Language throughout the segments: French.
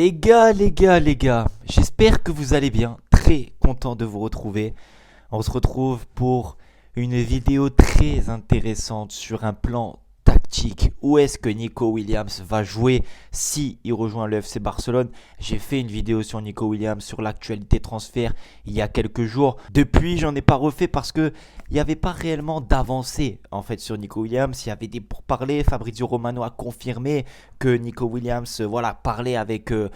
Les gars, j'espère que vous allez bien. Très content de vous retrouver. On se retrouve pour une vidéo très intéressante sur un plan tactique. Où est-ce que Nico Williams va jouer si il rejoint le FC Barcelone? J'ai fait une vidéo sur Nico Williams, sur l'actualité transfert il y a quelques jours. Depuis, j'en ai pas refait parce que il n'y avait pas réellement d'avancée en fait sur Nico Williams. Il y avait des pourparlers. Fabrizio Romano a confirmé que Nico Williams parlait avec le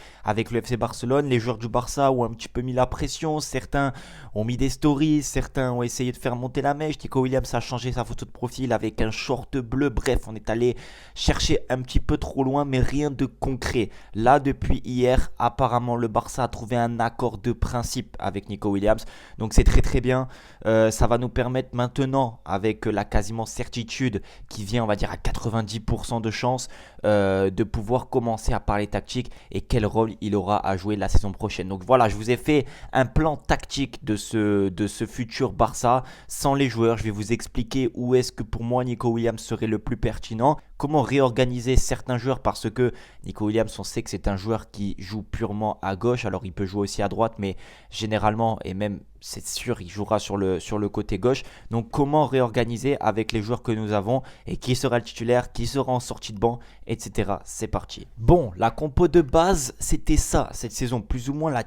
FC Barcelone. Les joueurs du Barça ont un petit peu mis la pression. Certains ont mis des stories, certains ont essayé de faire monter la mèche. Nico Williams a changé sa photo de profil avec un short bleu. Bref, on est allé chercher un petit peu trop loin, mais rien de concret. Là, depuis hier, apparemment, le Barça a trouvé un accord de principe avec Nico Williams. Donc c'est très très bien. Ça va nous permettre maintenant, avec la quasiment certitude qui vient, on va dire, à 90% de chance, de pouvoir commencer à parler tactique et quel rôle il aura à jouer la saison prochaine. Donc voilà, je vous ai fait un plan tactique de ce futur Barça sans les joueurs. Je vais vous expliquer où est-ce que pour moi Nico Williams serait le plus pertinent. Comment réorganiser certains joueurs parce que Nico Williams, on sait que c'est un joueur qui joue purement à gauche. Alors il peut jouer aussi à droite, mais généralement, et même c'est sûr, il jouera sur le côté gauche. Donc comment réorganiser avec les joueurs que nous avons et qui sera le titulaire, qui sera en sortie de banc, etc. C'est parti. Bon, la compo de base, c'était ça cette saison. Plus ou moins la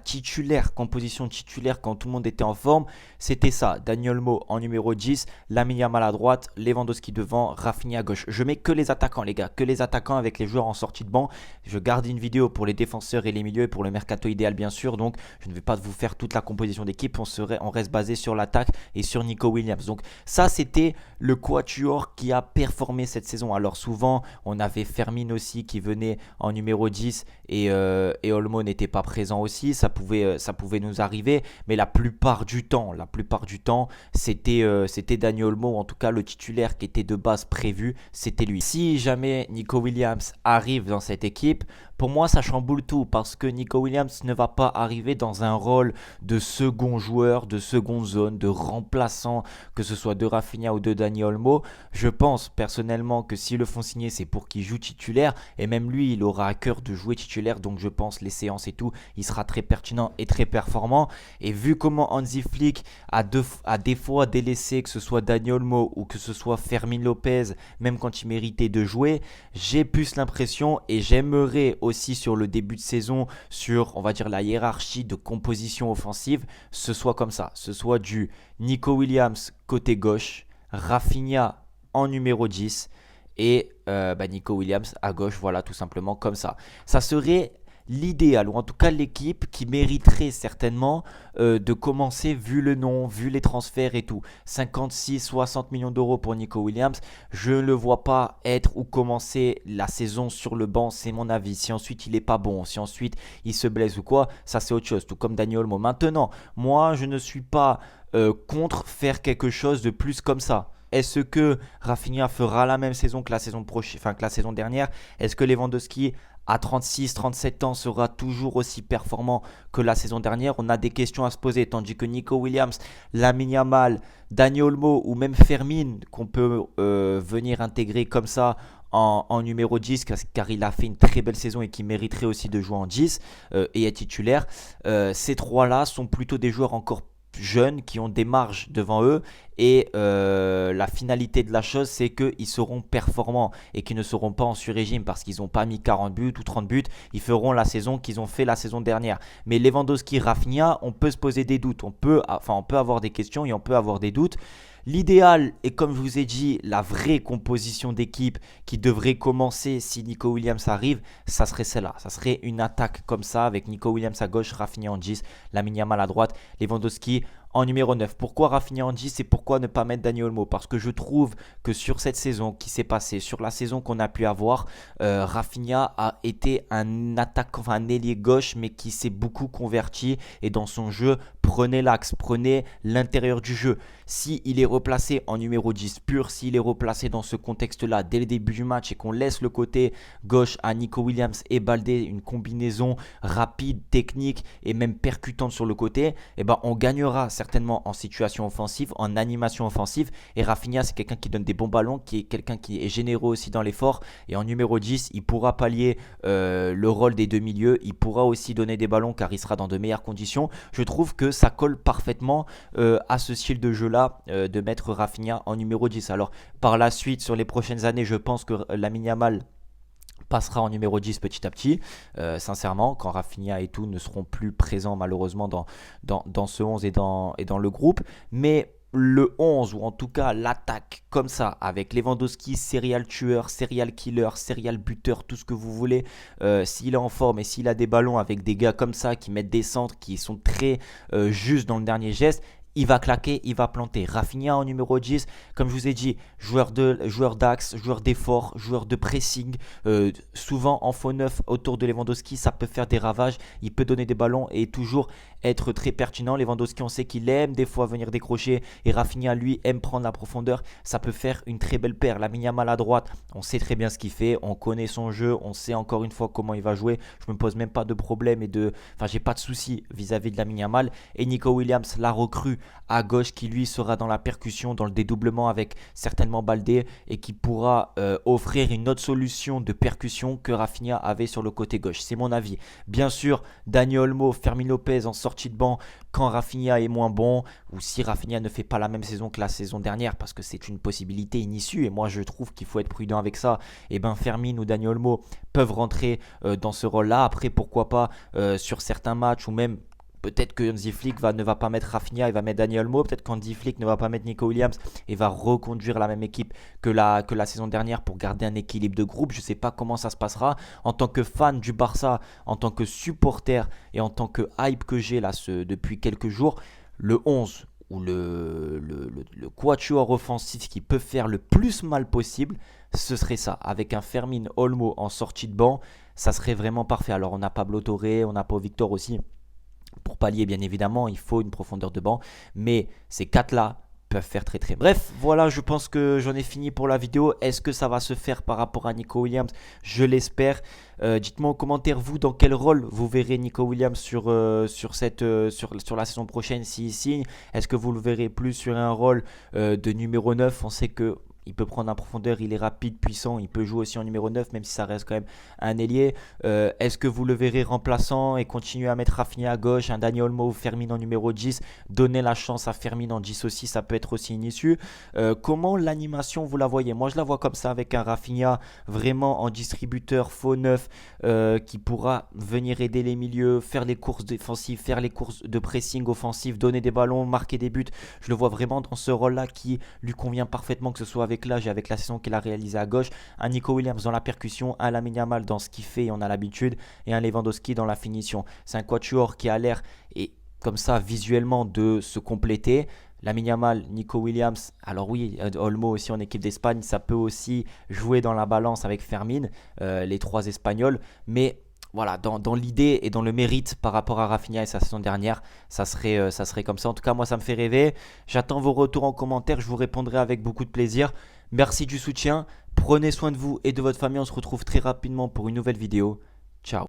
composition titulaire quand tout le monde était en forme. C'était ça. Daniel Olmo en numéro 10, Lamine Yamal à droite, Lewandowski devant, Rafinha à gauche. Je mets que les attaquants les gars, que les attaquants avec les joueurs en sortie de banc. Je garde une vidéo pour les défenseurs et les milieux et pour le mercato idéal bien sûr. Donc je ne vais pas vous faire toute la composition d'équipe. On reste basé sur l'attaque et sur Nico Williams. Donc ça c'était le quatuor qui a performé cette saison. Alors souvent on avait Fermin aussi qui venait en numéro 10 et Olmo n'était pas présent aussi. Ça pouvait nous arriver, mais la plupart du temps c'était Dani Olmo, ou en tout cas le titulaire qui était de base prévu, c'était lui. Si jamais Nico Williams arrive dans cette équipe, pour moi ça chamboule tout parce que Nico Williams ne va pas arriver dans un rôle de second joueur, de seconde zone, de remplaçant, que ce soit de Rafinha ou de Dani Olmo. Je pense personnellement que s'ils le font signer, c'est pour qu'il joue titulaire et même lui il aura à cœur de jouer titulaire, donc je pense les séances et tout, il sera très pertinent et très performant. Et vu comment Hansi Flick a des fois délaissé que ce soit Dani Olmo ou que ce soit Fermin Lopez, même quand il méritait de jouer, j'ai plus l'impression et j'aimerais aussi sur le début de saison, sur on va dire la hiérarchie de composition offensive, ce soit comme ça, ce soit du Nico Williams côté gauche, Rafinha en numéro 10 et Nico Williams à gauche, voilà tout simplement comme ça. Ça serait l'idéal, ou en tout cas l'équipe qui mériterait certainement de commencer vu le nom, vu les transferts et tout. 56-60 millions d'euros pour Nico Williams, je ne le vois pas être ou commencer la saison sur le banc, c'est mon avis. Si ensuite il n'est pas bon, si ensuite il se blesse ou quoi, ça c'est autre chose, tout comme Dani Olmo. Maintenant, moi je ne suis pas contre faire quelque chose de plus comme ça. Est-ce que Rafinha fera la même saison que la saison prochaine, enfin que la saison dernière? Est-ce que Lewandowski à 36-37 ans sera toujours aussi performant que la saison dernière? On a des questions à se poser, tandis que Nico Williams, Lamine Yamal, Dani Olmo ou même Fermin qu'on peut venir intégrer comme ça en numéro 10 car il a fait une très belle saison et qui mériterait aussi de jouer en 10 et être titulaire. Ces trois-là sont plutôt des joueurs encore jeunes qui ont des marges devant eux et la finalité de la chose c'est qu'ils seront performants et qu'ils ne seront pas en sur-régime parce qu'ils n'ont pas mis 40 buts ou 30 buts, ils feront la saison qu'ils ont fait la saison dernière. Mais Lewandowski, Rafinha, on peut se poser des doutes, on peut avoir des questions et on peut avoir des doutes. L'idéal est, comme je vous ai dit, la vraie composition d'équipe qui devrait commencer si Nico Williams arrive, ça serait celle-là. Ça serait une attaque comme ça avec Nico Williams à gauche, Rafinha en 10, Lamine Yamal à droite, Lewandowski en numéro 9. Pourquoi Rafinha en 10 et pourquoi ne pas mettre Dani Olmo? Parce que je trouve que sur cette saison qui s'est passée, sur la saison qu'on a pu avoir, Rafinha a été un attaquant, enfin un ailier gauche, mais qui s'est beaucoup converti et dans son jeu prenez l'axe, prenez l'intérieur du jeu. S'il est replacé en numéro 10 pur, s'il est replacé dans ce contexte-là dès le début du match et qu'on laisse le côté gauche à Nico Williams et Baldé, une combinaison rapide, technique et même percutante sur le côté, eh ben on gagnera certainement en situation offensive, en animation offensive. Et Rafinha, c'est quelqu'un qui donne des bons ballons, qui est quelqu'un qui est généreux aussi dans l'effort. Et en numéro 10, il pourra pallier le rôle des deux milieux. Il pourra aussi donner des ballons car il sera dans de meilleures conditions. Je trouve que ça colle parfaitement à ce style de jeu-là de mettre Rafinha en numéro 10. Alors par la suite, sur les prochaines années, je pense que Lamine Yamal passera en numéro 10 petit à petit, sincèrement, quand Rafinha et tout ne seront plus présents malheureusement dans ce 11 et dans le groupe. Mais le 11, ou en tout cas l'attaque comme ça, avec Lewandowski, serial tueur, serial killer, serial buteur, tout ce que vous voulez, s'il est en forme et s'il a des ballons avec des gars comme ça qui mettent des centres, qui sont très justes dans le dernier geste, il va claquer, il va planter. Rafinha en numéro 10, comme je vous ai dit, joueur d'axe, joueur d'effort, joueur de pressing, souvent en faux neuf autour de Lewandowski, ça peut faire des ravages, il peut donner des ballons et toujours être très pertinent. Lewandowski, on sait qu'il aime des fois venir décrocher et Rafinha, lui, aime prendre la profondeur. Ça peut faire une très belle paire. Lamine Yamal à droite, on sait très bien ce qu'il fait, on connaît son jeu, on sait encore une fois comment il va jouer. Je me pose même pas de problème j'ai pas de soucis vis-à-vis de Lamine Yamal. Et Nico Williams, la recrue à gauche, qui lui sera dans la percussion, dans le dédoublement avec certainement Baldé et qui pourra offrir une autre solution de percussion que Rafinha avait sur le côté gauche. C'est mon avis. Bien sûr, Dani Olmo, Fermin Lopez en sortie de banc quand Rafinha est moins bon ou si Rafinha ne fait pas la même saison que la saison dernière, parce que c'est une possibilité inissue et moi je trouve qu'il faut être prudent avec ça. Et ben Fermin ou Dani Olmo peuvent rentrer dans ce rôle-là. Après, pourquoi pas sur certains matchs, ou même peut-être que Hansi Flick ne va pas mettre Rafinha, il va mettre Dani Olmo. Peut-être qu'Hansi Flick ne va pas mettre Nico Williams et va reconduire la même équipe que la saison dernière pour garder un équilibre de groupe. Je ne sais pas comment ça se passera. En tant que fan du Barça, en tant que supporter et en tant que hype que j'ai là depuis quelques jours, le 11 ou le quatuor offensif qui peut faire le plus mal possible, ce serait ça. Avec un Fermin Olmo en sortie de banc, ça serait vraiment parfait. Alors on a Pablo Torre, on a Pau Victor aussi. Pour pallier, bien évidemment, il faut une profondeur de banc. Mais ces quatre-là peuvent faire très très. Bref, voilà, je pense que j'en ai fini pour la vidéo. Est-ce que ça va se faire par rapport à Nico Williams? Je l'espère. Dites-moi en commentaire, vous, dans quel rôle vous verrez Nico Williams sur la saison prochaine s'il signe. Est-ce que vous le verrez plus sur un rôle de numéro 9? On sait que il peut prendre en profondeur, il est rapide, puissant, il peut jouer aussi en numéro 9, même si ça reste quand même un ailier. Est-ce que vous le verrez remplaçant et continuer à mettre Rafinha à gauche, un Dani Olmo ou Fermin en numéro 10, donner la chance à Fermin en 10 aussi, ça peut être aussi une issue. Comment l'animation vous la voyez? Moi je la vois comme ça, avec un Rafinha vraiment en distributeur faux neuf qui pourra venir aider les milieux, faire les courses défensives, faire les courses de pressing offensif, donner des ballons, marquer des buts. Je le vois vraiment dans ce rôle-là qui lui convient parfaitement, que ce soit avec l'âge et avec la saison qu'il a réalisée à gauche. Un Nico Williams dans la percussion, un Lamine Yamal dans ce qu'il fait et on a l'habitude, et un Lewandowski dans la finition. C'est un quatuor qui a l'air, et comme ça visuellement, de se compléter. Lamine Yamal, Nico Williams, alors oui, Olmo aussi en équipe d'Espagne, ça peut aussi jouer dans la balance avec Fermin, les trois Espagnols, mais voilà, dans l'idée et dans le mérite par rapport à Rafinha et sa saison dernière, ça serait comme ça. En tout cas, moi, ça me fait rêver. J'attends vos retours en commentaire. Je vous répondrai avec beaucoup de plaisir. Merci du soutien. Prenez soin de vous et de votre famille. On se retrouve très rapidement pour une nouvelle vidéo. Ciao.